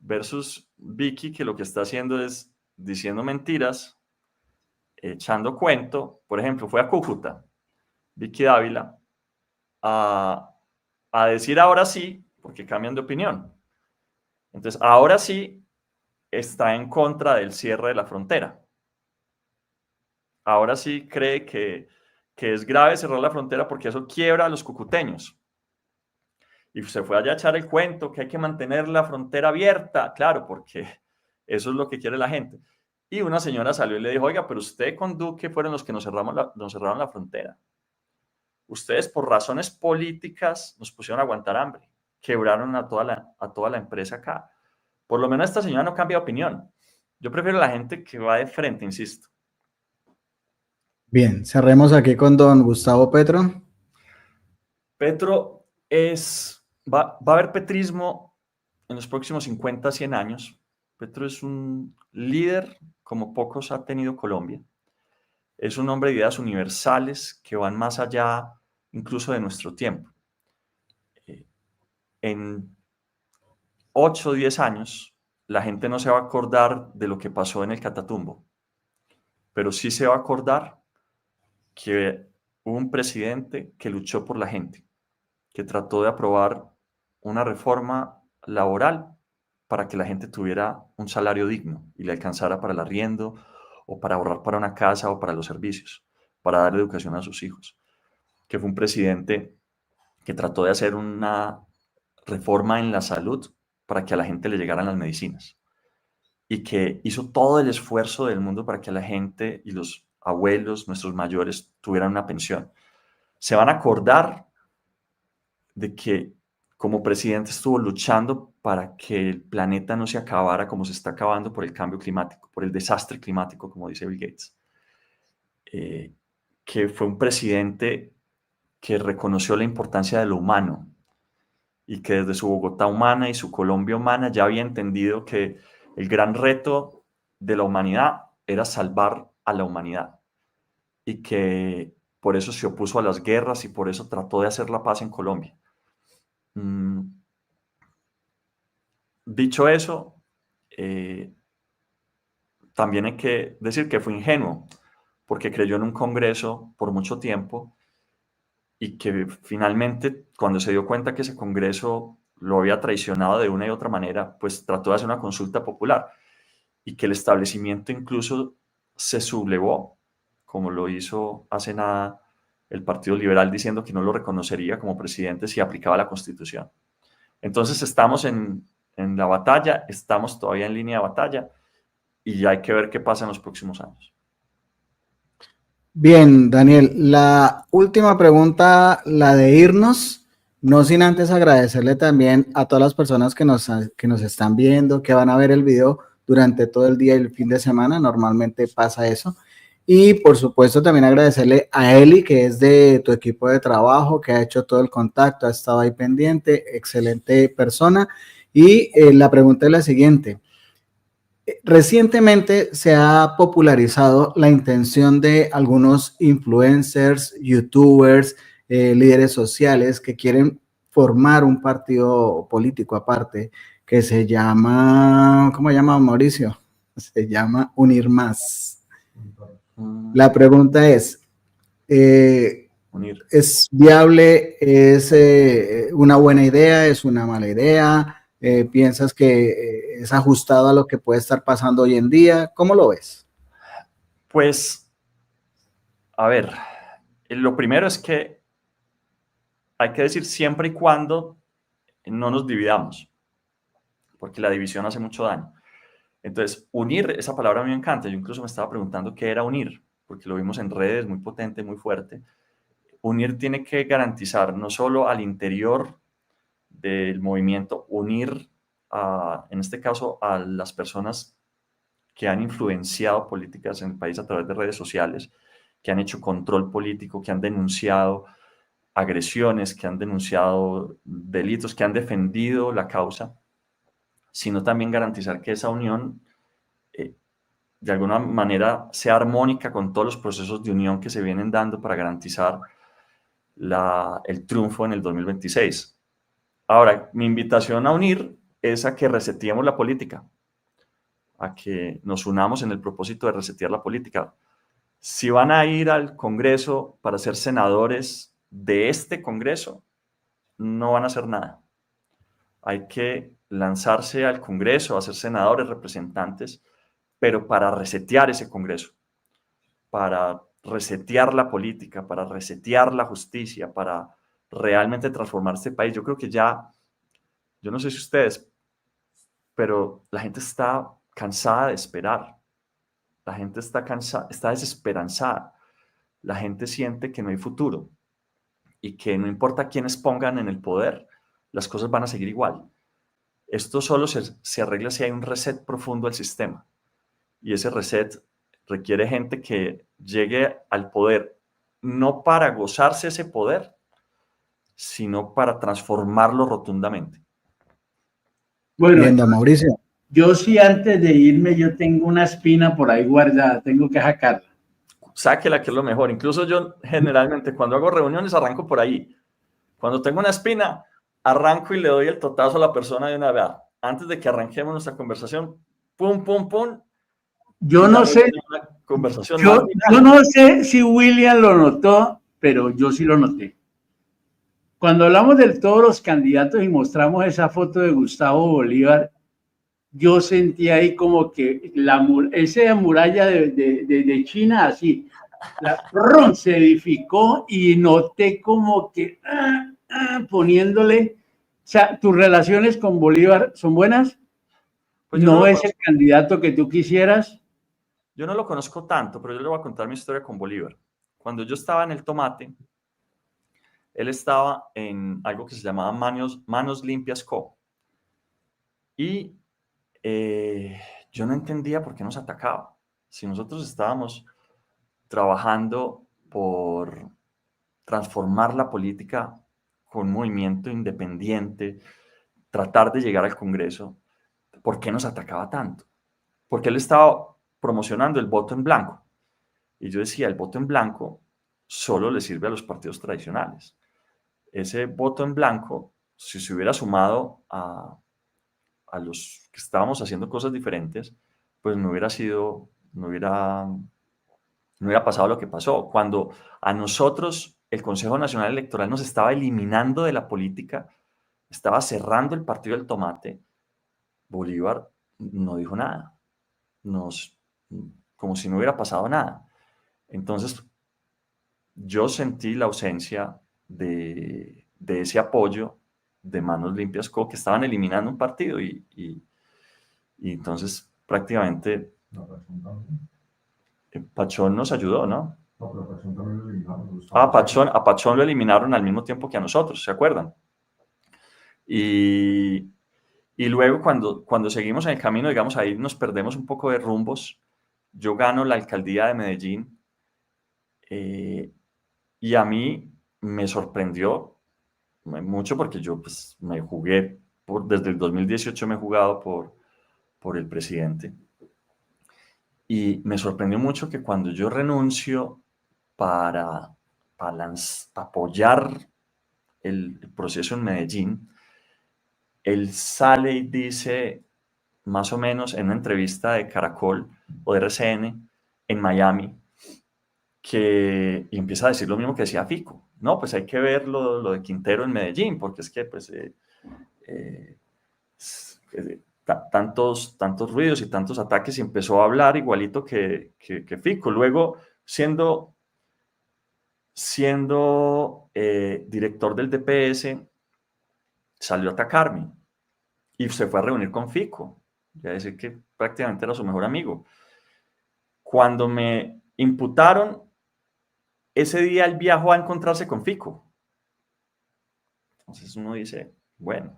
Versus Vicky, que lo que está haciendo es diciendo mentiras, echando cuento, por ejemplo, fue a Cúcuta, Vicky Dávila, a decir ahora sí, porque cambian de opinión. Entonces, ahora sí está en contra del cierre de la frontera. Ahora sí cree que es grave cerrar la frontera porque eso quiebra a los cucuteños. Y se fue allá a echar el cuento que hay que mantener la frontera abierta, claro, porque eso es lo que quiere la gente. Y una señora salió y le dijo, oiga, pero usted con Duque fueron los que nos cerraron la frontera. Ustedes por razones políticas nos pusieron a aguantar hambre, quebraron a toda la empresa acá. Por lo menos esta señora no cambia de opinión. Yo prefiero a la gente que va de frente, insisto. Bien, cerremos aquí con don Gustavo Petro. Petro va a haber petrismo en los próximos 50, 100 años. Petro es un líder como pocos ha tenido Colombia. Es un hombre de ideas universales que van más allá incluso de nuestro tiempo. En 8 o 10 años, la gente no se va a acordar de lo que pasó en el Catatumbo, pero sí se va a acordar que hubo un presidente que luchó por la gente, que trató de aprobar una reforma laboral para que la gente tuviera un salario digno y le alcanzara para el arriendo o para ahorrar para una casa o para los servicios, para dar educación a sus hijos. Que fue un presidente que trató de hacer una reforma en la salud para que a la gente le llegaran las medicinas y que hizo todo el esfuerzo del mundo para que la gente y los abuelos, nuestros mayores, tuvieran una pensión. Se van a acordar de que como presidente estuvo luchando para que el planeta no se acabara como se está acabando por el cambio climático, por el desastre climático, como dice Bill Gates. Que fue un presidente que reconoció la importancia de lo humano y que desde su Bogotá humana y su Colombia humana ya había entendido que el gran reto de la humanidad era salvar a la humanidad y que por eso se opuso a las guerras y por eso trató de hacer la paz en Colombia. Dicho eso, también hay que decir que fue ingenuo porque creyó en un Congreso por mucho tiempo y que finalmente, cuando se dio cuenta que ese Congreso lo había traicionado de una y otra manera, pues trató de hacer una consulta popular y que el establecimiento incluso se sublevó, como lo hizo hace nada el Partido Liberal, diciendo que no lo reconocería como presidente si aplicaba la Constitución. Entonces estamos en la batalla, estamos todavía en línea de batalla y hay que ver qué pasa en los próximos años. Bien, Daniel, la última pregunta, la de irnos, no sin antes agradecerle también a todas las personas que nos están viendo, que van a ver el video durante todo el día y el fin de semana, normalmente pasa eso. Y por supuesto también agradecerle a Eli, que es de tu equipo de trabajo, que ha hecho todo el contacto, ha estado ahí pendiente, excelente persona. Y la pregunta es la siguiente. Recientemente se ha popularizado la intención de algunos influencers, youtubers, líderes sociales que quieren formar un partido político aparte que se llama, ¿cómo se llama, Mauricio? Se llama Unir Más. La pregunta es, ¿es viable? ¿Es una buena idea? ¿Es una mala idea? ¿Piensas que es ajustado a lo que puede estar pasando hoy en día? ¿Cómo lo ves? Pues, a ver, lo primero es que hay que decir siempre y cuando no nos dividamos, porque la división hace mucho daño. Entonces, unir, esa palabra a mí me encanta. Yo incluso me estaba preguntando qué era unir, porque lo vimos en redes, muy potente, muy fuerte. Unir tiene que garantizar no solo al interior del movimiento, unir, en este caso, a las personas que han influenciado políticas en el país a través de redes sociales, que han hecho control político, que han denunciado agresiones, que han denunciado delitos, que han defendido la causa, sino también garantizar que esa unión de alguna manera sea armónica con todos los procesos de unión que se vienen dando para garantizar el triunfo en el 2026. Ahora, mi invitación a unir es a que reseteemos la política, a que nos unamos en el propósito de resetear la política. Si van a ir al Congreso para ser senadores de este Congreso, no van a hacer nada. Hay que lanzarse al Congreso, a ser senadores, representantes, pero para resetear ese Congreso, para resetear la política, para resetear la justicia, para realmente transformar este país. Yo creo que ya, yo no sé si ustedes, pero la gente está cansada de esperar. La gente está cansada, está desesperanzada. La gente siente que no hay futuro y que no importa quiénes pongan en el poder, las cosas van a seguir igual. Esto solo se arregla si hay un reset profundo al sistema. Y ese reset requiere gente que llegue al poder no para gozarse ese poder, sino para transformarlo rotundamente. Bueno, Bien, don Mauricio. yo sí antes de irme, yo tengo una espina por ahí guardada, tengo que sacarla. Sáquela, que es lo mejor. Incluso yo generalmente cuando hago reuniones arranco por ahí. Cuando tengo una espina, arranco y le doy el totazo a la persona de una vez. Antes de que arranquemos nuestra conversación, pum, pum, pum. Yo no sé, una conversación yo no sé si William lo notó, pero yo sí lo noté. Cuando hablamos de todos los candidatos y mostramos esa foto de Gustavo Bolívar, yo sentí ahí como que esa muralla de China, así, se edificó y noté como que poniéndole, o sea, ¿tus relaciones con Bolívar son buenas? Pues ¿No es el candidato que tú quisieras? Yo no lo conozco tanto, pero yo le voy a contar mi historia con Bolívar. Cuando yo estaba en el Tomate, él estaba en algo que se llamaba Manos Limpias Co. Y yo no entendía por qué nos atacaba. Si nosotros estábamos trabajando por transformar la política con un movimiento independiente, tratar de llegar al Congreso, ¿por qué nos atacaba tanto? Porque él estaba promocionando el voto en blanco. Y yo decía, el voto en blanco solo le sirve a los partidos tradicionales. Ese voto en blanco, si se hubiera sumado a los que estábamos haciendo cosas diferentes, pues no hubiera pasado lo que pasó. Cuando a nosotros el Consejo Nacional Electoral nos estaba eliminando de la política, estaba cerrando el partido del Tomate, Bolívar no dijo nada. Como si no hubiera pasado nada. Entonces, yo sentí la ausencia de ese apoyo de Manos Limpias Co, que estaban eliminando un partido y entonces prácticamente Pachón nos ayudó, ¿no? A Pachón lo eliminaron al mismo tiempo que a nosotros, ¿se acuerdan? Y luego cuando seguimos en el camino, digamos, ahí nos perdemos un poco de rumbos. Yo gano la alcaldía de Medellín y a mí me sorprendió mucho porque yo pues, me jugué, desde el 2018 me he jugado por el presidente. Y me sorprendió mucho que cuando yo renuncio para apoyar el proceso en Medellín, él sale y dice, más o menos en una entrevista de Caracol o de RCN en Miami, y empieza a decir lo mismo que decía Fico. No, pues hay que ver lo de Quintero en Medellín, porque es que pues, tantos ruidos y tantos ataques, y empezó a hablar igualito que Fico. Luego, siendo director del DPS, salió a atacarme y se fue a reunir con Fico, y a decir que prácticamente era su mejor amigo. Cuando me imputaron, ese día él viajó a encontrarse con Fico. Entonces uno dice, bueno,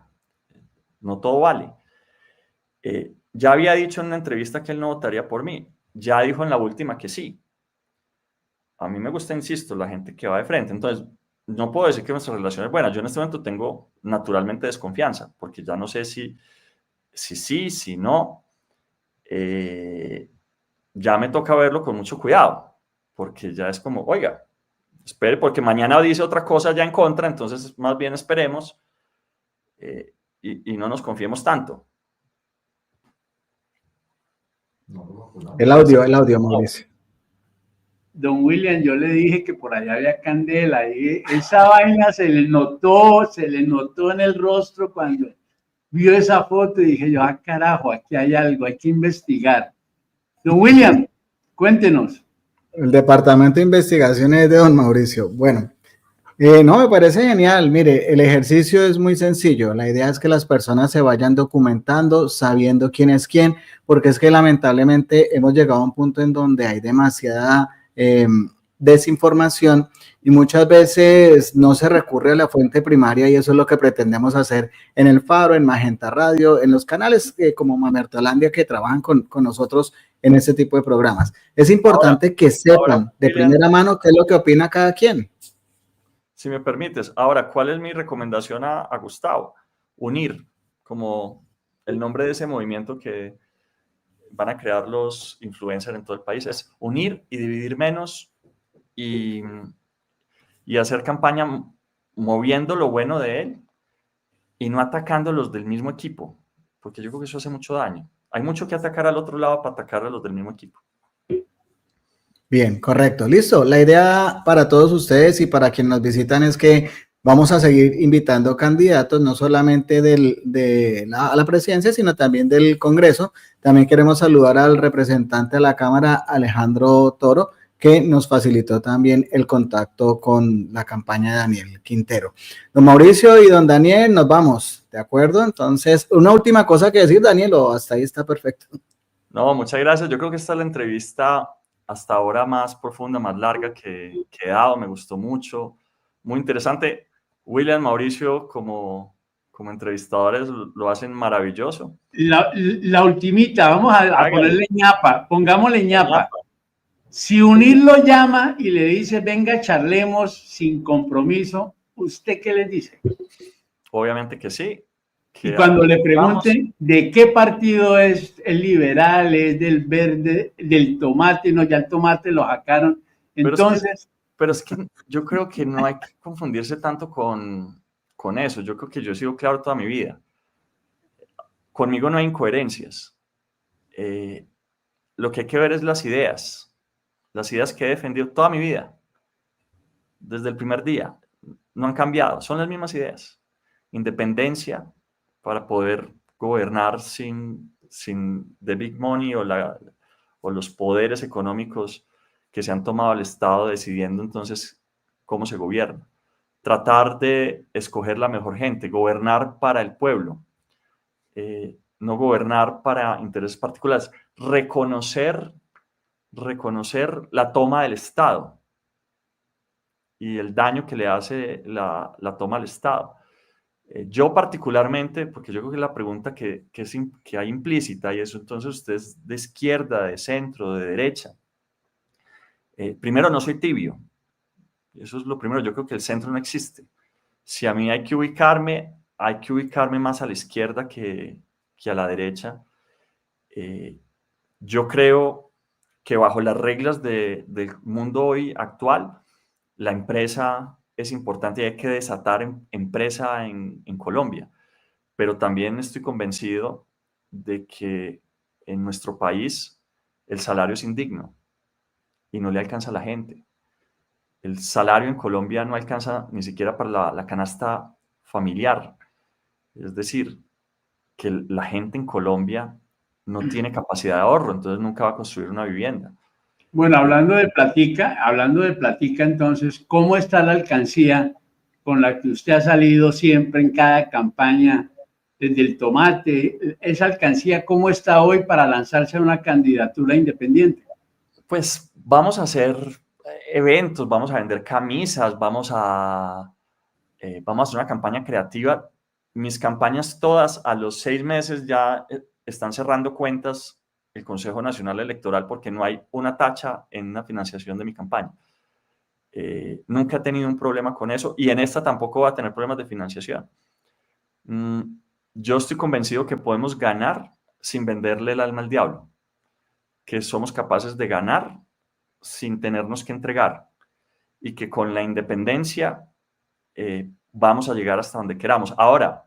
no todo vale. Ya había dicho en una entrevista que él no votaría por mí. Ya dijo en la última que sí. A mí me gusta, insisto, la gente que va de frente. Entonces, no puedo decir que nuestra relación es buena. Yo en este momento tengo naturalmente desconfianza, porque ya no sé si sí, si no. Ya me toca verlo con mucho cuidado, porque ya es como, oiga, espere, porque mañana dice otra cosa ya en contra, entonces más bien esperemos y no nos confiemos tanto. El audio, Mauricio. don William, yo le dije que por allá había candela, y esa vaina se le notó en el rostro cuando vio esa foto y dije yo, carajo, aquí hay algo, hay que investigar. Don William, cuéntenos. El departamento de investigaciones de don Mauricio. Bueno, no, me parece genial. Mire, el ejercicio es muy sencillo. La idea es que las personas se vayan documentando, sabiendo quién es quién, porque es que lamentablemente hemos llegado a un punto en donde hay demasiada desinformación y muchas veces no se recurre a la fuente primaria y eso es lo que pretendemos hacer en El Faro, en Magenta Radio, en los canales como Mamertolandia que trabajan con nosotros en este tipo de programas. Es importante que sepan de primera mano qué es lo que opina cada quien. Si me permites, ahora, ¿cuál es mi recomendación a Gustavo? Unir, como el nombre de ese movimiento que van a crear los influencers en todo el país, es unir y dividir menos y hacer campaña moviendo lo bueno de él y no atacando los del mismo equipo, porque yo creo que eso hace mucho daño. Hay mucho que atacar al otro lado para atacar a los del mismo equipo. Bien, correcto, listo. La idea para todos ustedes y para quienes nos visitan es que vamos a seguir invitando candidatos, no solamente a la presidencia, sino también del Congreso. También queremos saludar al representante de la Cámara, Alejandro Toro, que nos facilitó también el contacto con la campaña de Daniel Quintero. Don Mauricio y don Daniel, nos vamos, ¿de acuerdo? Entonces, una última cosa que decir, Daniel, o hasta ahí está perfecto. No, muchas gracias. Yo creo que esta es la entrevista hasta ahora más profunda, más larga que he dado. Me gustó mucho, muy interesante. William, Mauricio, como entrevistadores lo hacen maravilloso. La ultimita, vamos a ponerle ñapa, pongámosle ñapa. Si Unir lo llama y le dice, venga, charlemos sin compromiso, ¿usted qué les dice? Obviamente que sí. Y cuando le pregunten de qué partido es el liberal, es del verde, del tomate, no, ya el tomate lo sacaron. Entonces... Pero es que yo creo que no hay que confundirse tanto con eso. Yo creo que yo he sido claro toda mi vida. Conmigo no hay incoherencias. Lo que hay que ver es las ideas que he defendido toda mi vida, desde el primer día. No han cambiado, son las mismas ideas. Independencia para poder gobernar sin the big money o los poderes económicos que se han tomado al Estado decidiendo entonces cómo se gobierna. Tratar de escoger la mejor gente, gobernar para el pueblo, no gobernar para intereses particulares, reconocer la toma del Estado y el daño que le hace la toma al Estado. Yo particularmente, porque yo creo que la pregunta que hay implícita, y eso entonces usted es de izquierda, de centro, de derecha. Primero, no soy tibio. Eso es lo primero. Yo creo que el centro no existe. Si a mí hay que ubicarme más a la izquierda que a la derecha. Yo creo que bajo las reglas del mundo hoy actual, la empresa es importante y hay que desatar empresa en Colombia. Pero también estoy convencido de que en nuestro país el salario es indigno y no le alcanza a la gente. El salario en Colombia no alcanza ni siquiera para la canasta familiar. Es decir, que la gente en Colombia no tiene capacidad de ahorro, entonces nunca va a construir una vivienda. Bueno, hablando de platica, entonces, ¿cómo está la alcancía con la que usted ha salido siempre en cada campaña desde el tomate? ¿Esa alcancía cómo está hoy para lanzarse a una candidatura independiente? Pues vamos a hacer eventos, vamos a vender camisas, vamos a hacer una campaña creativa. Mis campañas todas a los 6 meses ya están cerrando cuentas el Consejo Nacional Electoral porque no hay una tacha en la financiación de mi campaña. Nunca he tenido un problema con eso y en esta tampoco va a tener problemas de financiación. Yo estoy convencido que podemos ganar sin venderle el alma al diablo, que somos capaces de ganar sin tenernos que entregar y que con la independencia vamos a llegar hasta donde queramos. Ahora,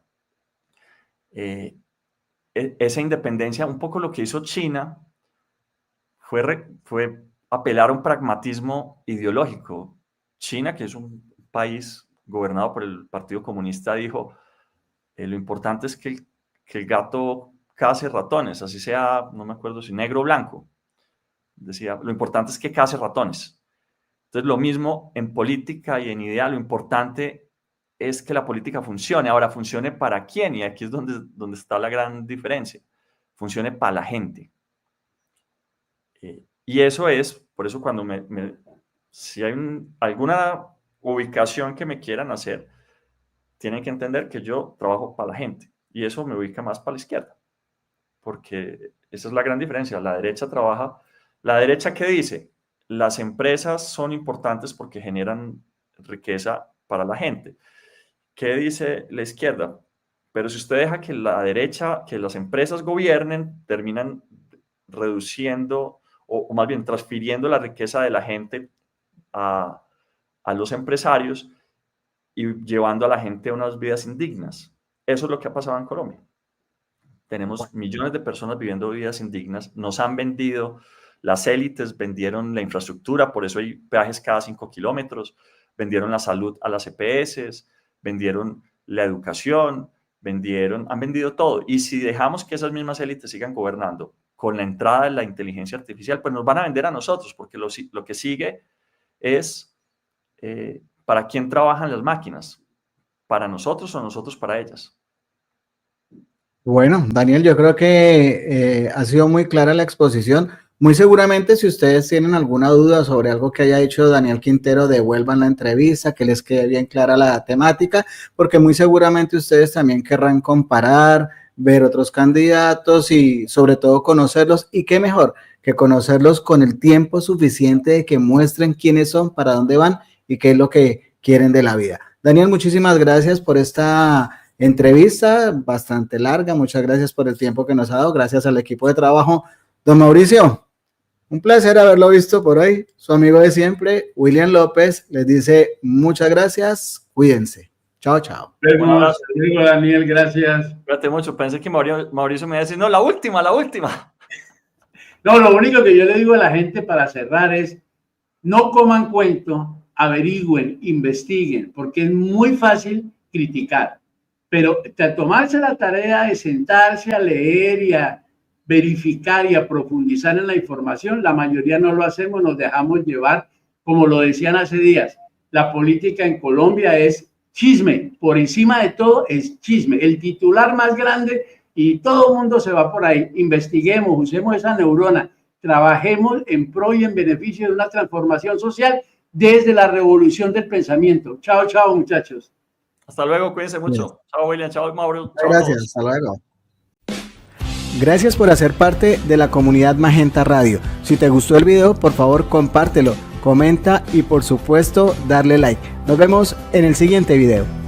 esa independencia, un poco lo que hizo China, fue apelar a un pragmatismo ideológico. China, que es un país gobernado por el Partido Comunista, dijo, lo importante es que el gato case ratones, así sea, no me acuerdo si negro o blanco. Decía, lo importante es que case ratones. Entonces, lo mismo en política y en idea, lo importante es que la política funcione. Ahora, ¿funcione para quién? Y aquí es donde está la gran diferencia. Funcione para la gente. Y eso es, por eso cuando si hay alguna ubicación que me quieran hacer, tienen que entender que yo trabajo para la gente. Y eso me ubica más para la izquierda. Porque esa es la gran diferencia. La derecha trabaja. ¿La derecha qué dice? Las empresas son importantes porque generan riqueza para la gente. ¿Qué dice la izquierda? Pero si usted deja que la derecha, que las empresas gobiernen, terminan reduciendo o más bien transfiriendo la riqueza de la gente a los empresarios y llevando a la gente a unas vidas indignas. Eso es lo que ha pasado en Colombia. Tenemos millones de personas viviendo vidas indignas, nos han vendido, las élites vendieron la infraestructura, por eso hay peajes cada 5 kilómetros, vendieron la salud a las EPS, vendieron la educación, han vendido todo. Y si dejamos que esas mismas élites sigan gobernando con la entrada de la inteligencia artificial, pues nos van a vender a nosotros, porque lo que sigue es ¿para quién trabajan las máquinas? ¿Para nosotros o nosotros para ellas? Bueno, Daniel, yo creo que ha sido muy clara la exposición. Muy seguramente, si ustedes tienen alguna duda sobre algo que haya dicho Daniel Quintero, devuelvan la entrevista, que les quede bien clara la temática, porque muy seguramente ustedes también querrán comparar, ver otros candidatos y sobre todo conocerlos. Y qué mejor que conocerlos con el tiempo suficiente de que muestren quiénes son, para dónde van y qué es lo que quieren de la vida. Daniel, muchísimas gracias por esta entrevista bastante larga. Muchas gracias por el tiempo que nos ha dado. Gracias al equipo de trabajo. Don Mauricio, un placer haberlo visto por hoy. Su amigo de siempre, William López, les dice muchas gracias. Cuídense. Chao, chao. Luego, Daniel, gracias. Cuídate mucho. Pensé que Mauricio me iba a decir, no, la última. No, lo único que yo le digo a la gente para cerrar es, no coman cuento, averigüen, investiguen, porque es muy fácil criticar. Pero tomarse la tarea de sentarse a leer y a verificar y a profundizar en la información, la mayoría no lo hacemos, nos dejamos llevar, como lo decían hace días, la política en Colombia es chisme, por encima de todo es chisme, el titular más grande y todo el mundo se va por ahí. Investiguemos, usemos esa neurona, trabajemos en pro y en beneficio de una transformación social desde la revolución del pensamiento. Chao, chao, muchachos. Hasta luego, cuídense mucho. Bien. Chao, William, chao, Mauro. Chao, gracias, hasta luego. Gracias por hacer parte de la comunidad Magenta Radio. Si te gustó el video, por favor, compártelo, comenta y por supuesto, darle like. Nos vemos en el siguiente video.